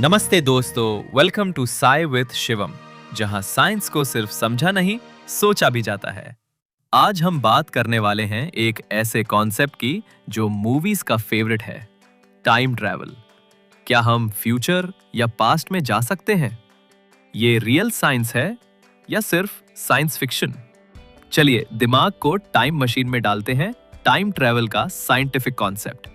नमस्ते दोस्तों, welcome to Sai with Shivam, जहां साइंस को सिर्फ समझा नहीं सोचा भी जाता है। आज हम बात करने वाले हैं एक ऐसे कॉन्सेप्ट की जो मूवीज का फेवरेट है, टाइम ट्रैवल। क्या हम फ्यूचर या पास्ट में जा सकते हैं? ये रियल साइंस है या सिर्फ साइंस फिक्शन? चलिए दिमाग को टाइम मशीन में डालते हैं टाइम ट्रैवल का साइंटिफिक कॉन्सेप्ट।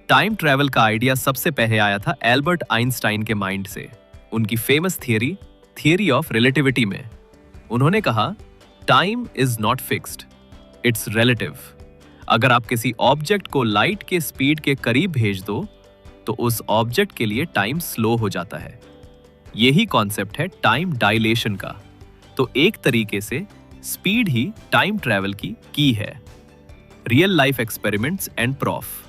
टाइम ट्रैवल का आइडिया सबसे पहले आया था एल्बर्ट आइंस्टाइन के माइंड से, उनकी फेमस थियरी ऑफ रिलेटिविटी में। उन्होंने कहा, time is not fixed, it's relative. अगर आप किसी ऑब्जेक्ट को लाइट के स्पीड के करीब भेज दो तो उस ऑब्जेक्ट के लिए टाइम स्लो हो जाता है। यही कॉन्सेप्ट है टाइम डायलेशन का। तो एक तरीके से स्पीड ही टाइम ट्रैवल की है। Real life experiments and proof.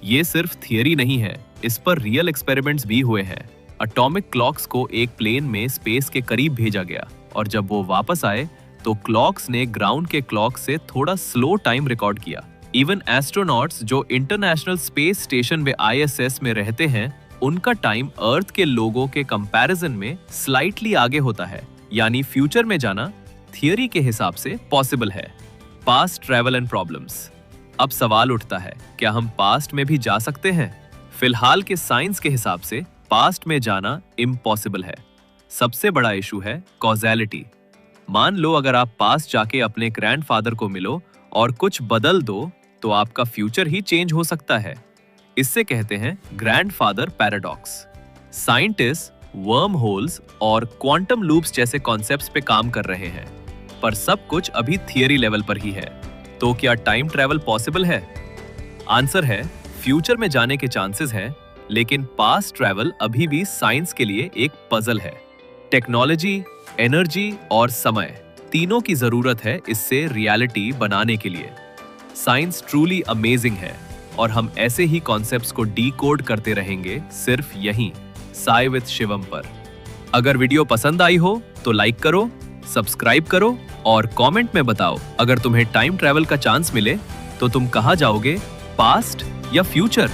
ये सिर्फ थियरी नहीं है, इस पर रियल एक्सपेरिमेंट्स भी हुए हैं। एटॉमिक क्लॉक्स को एक प्लेन में स्पेस के करीब भेजा गया और जब वो वापस आए तो क्लॉक्स ने ग्राउंड के क्लॉक से थोड़ा स्लो टाइम रिकॉर्ड किया। इवन एस्ट्रोनॉट्स जो इंटरनेशनल स्पेस स्टेशन में ISS में रहते हैं, उनका टाइम अर्थ के लोगों के कंपैरिजन में स्लाइटली आगे होता है। यानी फ्यूचर में जाना थियरी के हिसाब से पॉसिबल है। Past travel and problems. अब सवाल उठता है, क्या हम पास्ट में भी जा सकते हैं? फिलहाल के साइंस के हिसाब से पास्ट में जाना इम्पॉसिबल है। सबसे बड़ा इशू है कॉजेलिटी। मान लो अगर आप पास्ट जाके अपने ग्रैंडफादर को मिलो और कुछ बदल दो तो आपका फ्यूचर ही चेंज हो सकता है। इससे कहते हैं grandfather paradox. Scientist worm holes और क्वांटम लूप्स जैसे कॉन्सेप्ट्स पे काम कर रहे हैं, पर सब कुछ अभी थियरी लेवल पर ही है। तो क्या टाइम ट्रैवल पॉसिबल है? आंसर है, फ्यूचर में जाने के चांसेस हैं, लेकिन पास्ट ट्रैवल अभी भी साइंस के लिए एक पजल है। टेक्नोलॉजी, एनर्जी और समय तीनों की जरूरत है इससे रियलिटी बनाने के लिए। साइंस ट्रूली अमेजिंग है और हम ऐसे ही कॉन्सेप्ट्स को डीकोड करते रहेंगे सिर्फ यहीं साई विद शिवम पर। अगर वीडियो पसंद आई हो तो लाइक करो, सब्सक्राइब करो और कमेंट में बताओ, अगर तुम्हें टाइम ट्रैवल का चांस मिले तो तुम कहाँ जाओगे, पास्ट या फ्यूचर?